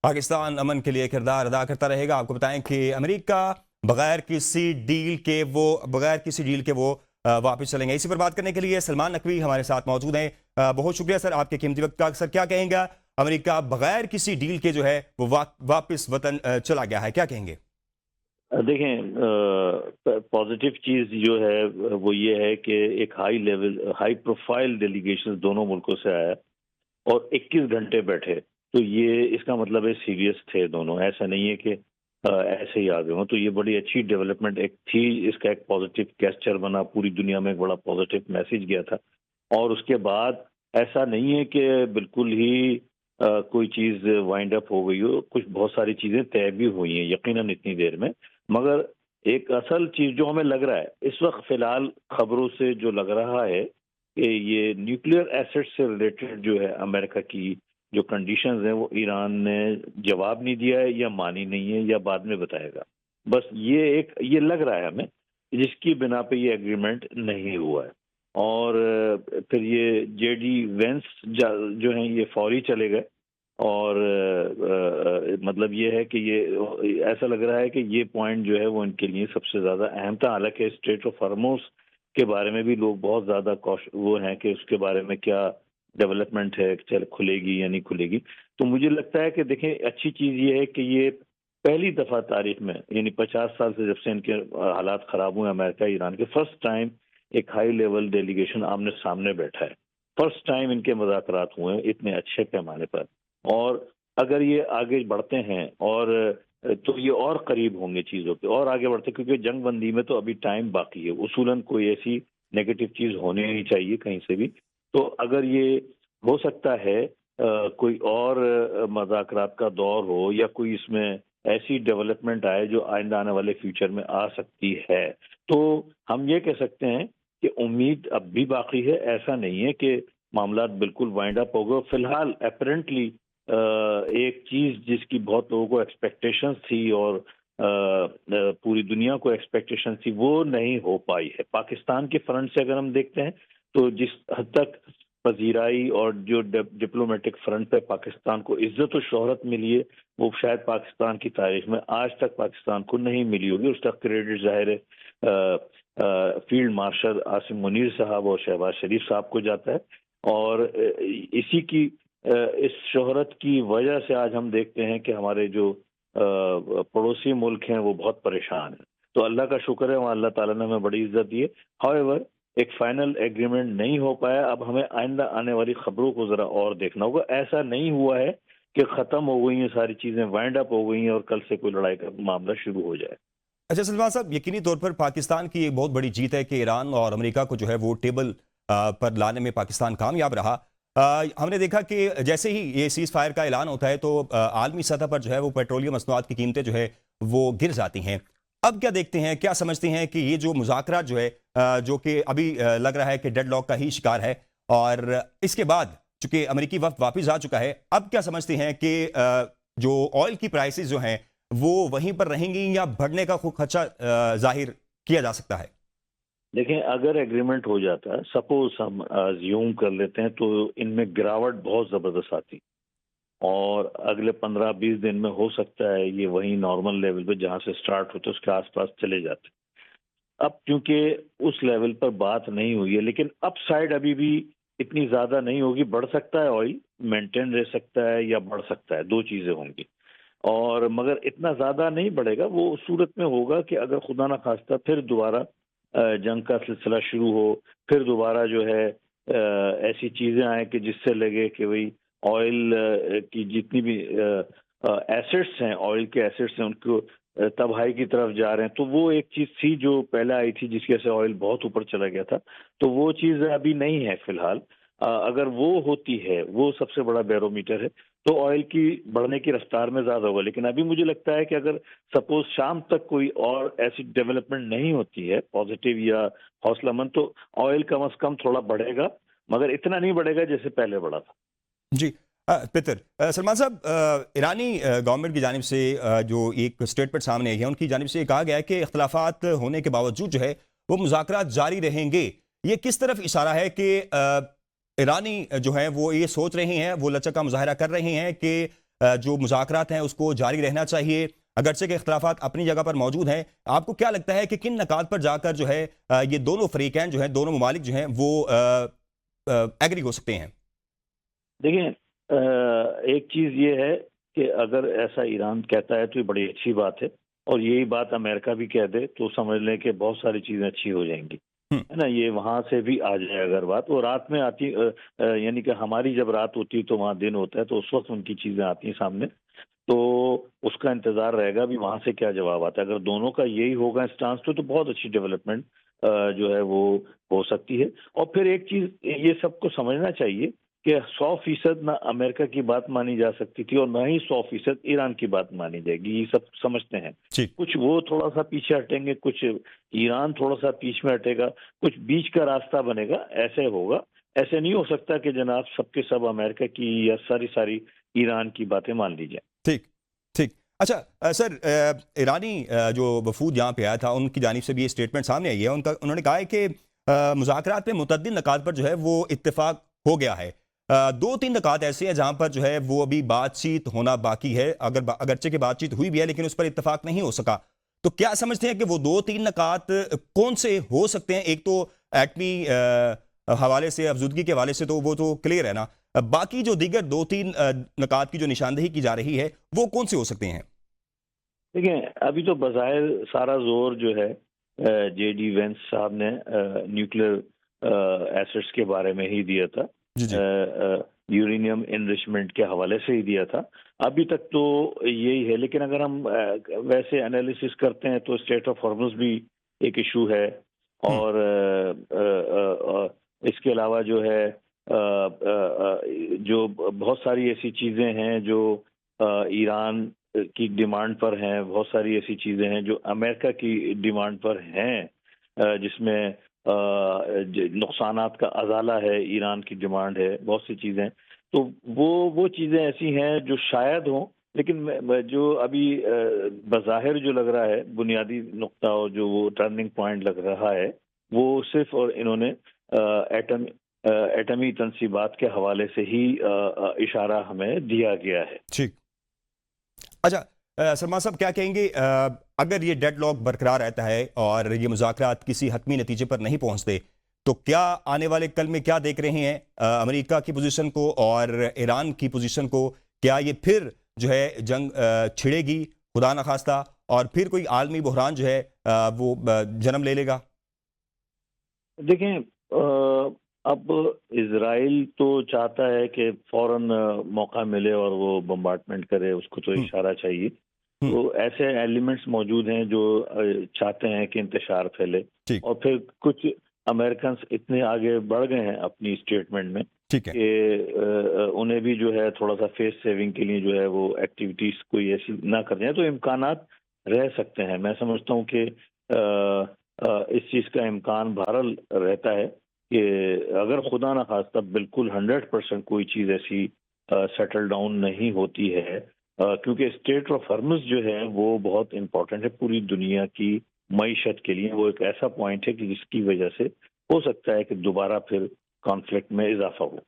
پاکستان امن کے لیے کردار ادا کرتا رہے گا. آپ کو بتائیں کہ امریکہ بغیر کسی ڈیل کے وہ واپس چلیں گے. اسی پر بات کرنے کے لیے سلمان نقوی ہمارے ساتھ موجود ہیں. بہت شکریہ سر آپ کے قیمتی وقت کا. سر کیا کہیں گا، امریکہ بغیر کسی ڈیل کے جو ہے وہ واپس وطن چلا گیا ہے، کیا کہیں گے؟ دیکھیں، پازیٹیو چیز جو ہے وہ یہ ہے کہ ایک ہائی پروفائل ڈیلیگیشن دونوں ملکوں سے آیا اور 21 گھنٹے بیٹھے، تو یہ اس کا مطلب ہے سیریس تھے دونوں. ایسا نہیں ہے کہ ایسے ہی آگے ہوں. تو یہ بڑی اچھی ڈیولپمنٹ ایک تھی، اس کا ایک پازیٹیو گیسچر بنا، پوری دنیا میں ایک بڑا پازیٹیو میسج گیا تھا. اور اس کے بعد ایسا نہیں ہے کہ بالکل ہی کوئی چیز وائنڈ اپ ہو گئی ہو. بہت ساری چیزیں طے بھی ہوئی ہیں یقیناً اتنی دیر میں. مگر ایک اصل چیز جو ہمیں لگ رہا ہے اس وقت فی الحال خبروں سے جو لگ رہا ہے کہ یہ نیوکلیئر ایسٹ سے ریلیٹڈ جو ہے امریکہ کی جو کنڈیشنز ہیں وہ ایران نے جواب نہیں دیا ہے یا مانی نہیں ہے یا بعد میں بتائے گا. بس یہ لگ رہا ہے ہمیں جس کی بنا پہ یہ ایگریمنٹ نہیں ہوا ہے. اور پھر یہ جے ڈی وینس جو ہیں یہ فوری چلے گئے. اور مطلب یہ ہے کہ یہ ایسا لگ رہا ہے کہ یہ پوائنٹ جو ہے وہ ان کے لیے سب سے زیادہ اہم تھا. حالانکہ اسٹریٹ آف ہارموز کے بارے میں بھی لوگ بہت زیادہ وہ ہیں کہ اس کے بارے میں کیا ڈیولپمنٹ ہے، کھلے گی یا نہیں کھلے گی. تو مجھے لگتا ہے کہ دیکھیں اچھی چیز یہ ہے کہ یہ پہلی دفعہ تاریخ میں یعنی 50 سال سے جب سے ان کے حالات خراب ہوئے امریکہ ایران کے، فرسٹ ٹائم ایک ہائی لیول ڈیلیگیشن آمنے سامنے بیٹھا ہے. فرسٹ ٹائم ان کے مذاکرات ہوئے ہیں اتنے اچھے پیمانے پر. اور اگر یہ آگے بڑھتے ہیں اور تو یہ اور قریب ہوں گے چیزوں کے، اور آگے بڑھتے، کیونکہ جنگ بندی میں تو ابھی ٹائم باقی ہے. اصولاً کوئی ایسی نیگیٹو چیز ہونے نہیں چاہیے کہیں سے بھی. تو اگر یہ ہو سکتا ہے کوئی اور مذاکرات کا دور ہو یا کوئی اس میں ایسی ڈیولپمنٹ آئے جو آئندہ آنے والے فیوچر میں آ سکتی ہے، تو ہم یہ کہہ سکتے ہیں کہ امید اب بھی باقی ہے. ایسا نہیں ہے کہ معاملات بالکل وائنڈ اپ ہو گئے. فی الحال اپیرنٹلی ایک چیز جس کی بہت لوگوں کو ایکسپیکٹیشنز تھی اور پوری دنیا کو ایکسپیکٹیشن تھی وہ نہیں ہو پائی ہے. پاکستان کے فرنٹ سے اگر ہم دیکھتے ہیں تو جس حد تک پذیرائی اور جو ڈپلومیٹک فرنٹ پہ پاکستان کو عزت و شہرت ملی ہے وہ شاید پاکستان کی تاریخ میں آج تک پاکستان کو نہیں ملی ہوگی. اس کا کریڈٹ ظاہر ہے فیلڈ مارشل عاصم منیر صاحب اور شہباز شریف صاحب کو جاتا ہے. اور اسی کی اس شہرت کی وجہ سے آج ہم دیکھتے ہیں کہ ہمارے جو پڑوسی ملک ہیں وہ بہت پریشان ہیں. تو اللہ کا شکر ہے وہاں اللہ تعالیٰ نے ہمیں بڑی عزت دی ہے. ہاؤ ایک فائنل ایگریمنٹ نہیں ہو پایا. اب ہمیں آئندہ آنے والی خبروں کو ذرا اور دیکھنا ہوگا. ایسا نہیں ہوا ہے کہ ختم ہو گئی ہیں ساری چیزیں، وائنڈ اپ ہو گئی ہیں اور کل سے کوئی لڑائی کا معاملہ شروع ہو جائے. اچھا سلمان صاحب، یقینی طور پر پاکستان کی ایک بہت بڑی جیت ہے کہ ایران اور امریکہ کو جو ہے وہ ٹیبل پر لانے میں پاکستان کامیاب رہا. ہم نے دیکھا کہ جیسے ہی یہ سیز فائر کا اعلان ہوتا ہے تو عالمی سطح پر جو ہے وہ پیٹرولیم مصنوعات کی قیمتیں جو ہے وہ گر جاتی ہیں. اب کیا دیکھتے ہیں، کیا سمجھتے ہیں کہ یہ جو مذاکرات جو ہے جو کہ ابھی لگ رہا ہے کہ ڈیڈ لاک کا ہی شکار ہے، اور اس کے بعد چونکہ امریکی وفد واپس آ چکا ہے، اب کیا سمجھتے ہیں کہ جو آئل کی پرائسز جو ہیں وہ وہیں پر رہیں گی یا بڑھنے کا خدشہ ظاہر کیا جا سکتا ہے؟ دیکھیں اگر ایگریمنٹ ہو جاتا ہے، سپوز ہم زیوم کر لیتے ہیں، تو ان میں گراوٹ بہت زبردست آتی اور اگلے 15-20 دن میں ہو سکتا ہے یہ وہی نارمل لیول پہ جہاں سے سٹارٹ ہوتے اس کے آس پاس چلے جاتے. اب کیونکہ اس لیول پر بات نہیں ہوئی ہے، لیکن اپ سائڈ ابھی بھی اتنی زیادہ نہیں ہوگی. بڑھ سکتا ہے آئل، مینٹین رہ سکتا ہے یا بڑھ سکتا ہے، دو چیزیں ہوں گی. اور مگر اتنا زیادہ نہیں بڑھے گا. وہ صورت میں ہوگا کہ اگر خدا نہ خواستہ پھر دوبارہ جنگ کا سلسلہ شروع ہو، پھر دوبارہ جو ہے ایسی چیزیں آئیں کہ جس سے لگے کہ وہی آئل کی جتنی بھی ایسٹس ہیں، آئل کے ایسٹس ہیں، ان کو تباہی کی طرف جا رہے ہیں. تو وہ ایک چیز تھی جو پہلے آئی تھی جس کی وجہ سے آئل بہت اوپر چلا گیا تھا. تو وہ چیز ابھی نہیں ہے فی الحال. اگر وہ ہوتی ہے، وہ سب سے بڑا بیرومیٹر ہے، تو آئل کی بڑھنے کی رفتار میں زیادہ ہوگا. لیکن ابھی مجھے لگتا ہے کہ اگر سپوز شام تک کوئی اور ایسی ڈیولپمنٹ نہیں ہوتی ہے پازیٹیو یا حوصلہ مند، تو آئل کم از کم تھوڑا بڑھے گا، مگر اتنا نہیں بڑھے گا جیسے پہلے بڑھا تھا. جی پتر سلمان صاحب، ایرانی گورنمنٹ کی جانب سے جو ایک اسٹیٹمنٹ سامنے آئی ہے، ان کی جانب سے یہ کہا گیا ہے کہ اختلافات ہونے کے باوجود جو ہے وہ مذاکرات جاری رہیں گے. یہ کس طرف اشارہ ہے کہ ایرانی جو ہیں وہ یہ سوچ رہے ہیں، وہ لچک کا مظاہرہ کر رہے ہیں کہ جو مذاکرات ہیں اس کو جاری رہنا چاہیے اگرچہ کہ اختلافات اپنی جگہ پر موجود ہیں؟ آپ کو کیا لگتا ہے کہ کن نکات پر جا کر جو ہے یہ دونوں فریقین جو ہیں، دونوں ممالک جو ہیں وہ ایگری ہو سکتے ہیں؟ دیکھیں، ایک چیز یہ ہے کہ اگر ایسا ایران کہتا ہے تو یہ بڑی اچھی بات ہے، اور یہی بات امریکہ بھی کہہ دے تو سمجھ لیں کہ بہت ساری چیزیں اچھی ہو جائیں گی، ہے نا. یہ وہاں سے بھی آ جائے اگر بات، اور رات میں آتی یعنی کہ ہماری جب رات ہوتی ہے تو وہاں دن ہوتا ہے، تو اس وقت ان کی چیزیں آتی ہیں سامنے، تو اس کا انتظار رہے گا بھی وہاں سے کیا جواب آتا ہے. اگر دونوں کا یہی ہوگا اسٹانس تو بہت اچھی ڈیولپمنٹ جو ہے وہ ہو سکتی ہے. اور پھر ایک چیز یہ سب کو سمجھنا چاہیے کہ 100% نہ امریکہ کی بات مانی جا سکتی تھی اور نہ ہی 100% ایران کی بات مانی جائے گی، یہ سب سمجھتے ہیں. جی. کچھ وہ تھوڑا سا پیچھے ہٹیں گے، کچھ ایران تھوڑا سا پیچھ میں ہٹے گا، کچھ بیچ کا راستہ بنے گا، ایسے ہوگا. ایسے نہیں ہو سکتا کہ جناب سب کے سب امریکہ کی یا ساری ایران کی باتیں مان لی جائیں. ٹھیک ٹھیک. اچھا سر، ایرانی جو وفود یہاں پہ آیا تھا ان کی جانب سے بھی یہ اسٹیٹمنٹ سامنے آئی ہے، انہوں نے کہا ہے کہ مذاکرات میں متعدد نکات پر جو ہے وہ اتفاق ہو گیا ہے. 2-3 نکات ایسے ہیں جہاں پر جو ہے وہ ابھی بات چیت ہونا باقی ہے، اگرچہ کہ بات چیت ہوئی بھی ہے لیکن اس پر اتفاق نہیں ہو سکا. تو کیا سمجھتے ہیں کہ وہ 2-3 نکات کون سے ہو سکتے ہیں؟ ایک تو ایٹمی حوالے سے، افزودگی کے حوالے سے تو وہ تو کلیئر ہے نا، باقی جو دیگر 2-3 نکات کی جو نشاندہی کی جا رہی ہے وہ کون سے ہو سکتے ہیں؟ دیکھیں، ابھی تو بظاہر سارا زور جو ہے جے ڈی وینس صاحب نے نیوکلیر ایسٹس کے بارے میں ہی دیا تھا، جی جی. یورینیم انریچمنٹ کے حوالے سے ہی دیا تھا. ابھی تک تو یہی ہے، لیکن اگر ہم ویسے انالیسس کرتے ہیں تو اسٹیٹ آف ہارمز بھی ایک ایشو ہے، اور اس کے علاوہ جو ہے جو بہت ساری ایسی چیزیں ہیں جو ایران کی ڈیمانڈ پر ہیں، بہت ساری ایسی چیزیں ہیں جو امریکہ کی ڈیمانڈ پر ہیں، جس میں نقصانات کا ازالہ ہے، ایران کی ڈیمانڈ ہے، بہت سی چیزیں. تو وہ چیزیں ایسی ہیں جو شاید ہوں، لیکن جو ابھی بظاہر جو لگ رہا ہے بنیادی نقطہ اور جو وہ ٹرننگ پوائنٹ لگ رہا ہے وہ صرف اور انہوں نے ایٹمی تنصیبات کے حوالے سے ہی اشارہ ہمیں دیا گیا ہے. ٹھیک. اچھا سلمان صاحب، کیا کہیں گے اگر یہ ڈیڈ لاک برقرار رہتا ہے اور یہ مذاکرات کسی حتمی نتیجے پر نہیں پہنچتے تو کیا آنے والے کل میں کیا دیکھ رہے ہیں امریکہ کی پوزیشن کو اور ایران کی پوزیشن کو؟ کیا یہ پھر جو ہے جنگ چھڑے گی خدا نخواستہ، اور پھر کوئی عالمی بحران جو ہے وہ جنم لے لے گا؟ دیکھیں، اب اسرائیل تو چاہتا ہے کہ فوراً موقع ملے اور وہ بمبارڈمنٹ کرے، اس کو تو اشارہ چاہیے. تو ایسے ایلیمنٹس موجود ہیں جو چاہتے ہیں کہ انتشار پھیلے، اور پھر کچھ امریکنس اتنے آگے بڑھ گئے ہیں اپنی اسٹیٹمنٹ میں کہ انہیں بھی جو ہے تھوڑا سا فیس سیونگ کے لیے جو ہے وہ ایکٹیویٹیز کوئی ایسی نہ کر دیں، تو امکانات رہ سکتے ہیں. میں سمجھتا ہوں کہ اس چیز کا امکان بہرحال رہتا ہے کہ اگر خدا نخواستہ بالکل 100% کوئی چیز ایسی سیٹل ڈاؤن نہیں ہوتی ہے، کیونکہ اسٹیٹ آف ہارمز جو ہے وہ بہت امپورٹنٹ ہے پوری دنیا کی معیشت کے لیے. وہ ایک ایسا پوائنٹ ہے کہ جس کی وجہ سے ہو سکتا ہے کہ دوبارہ پھر کانفلکٹ میں اضافہ ہو.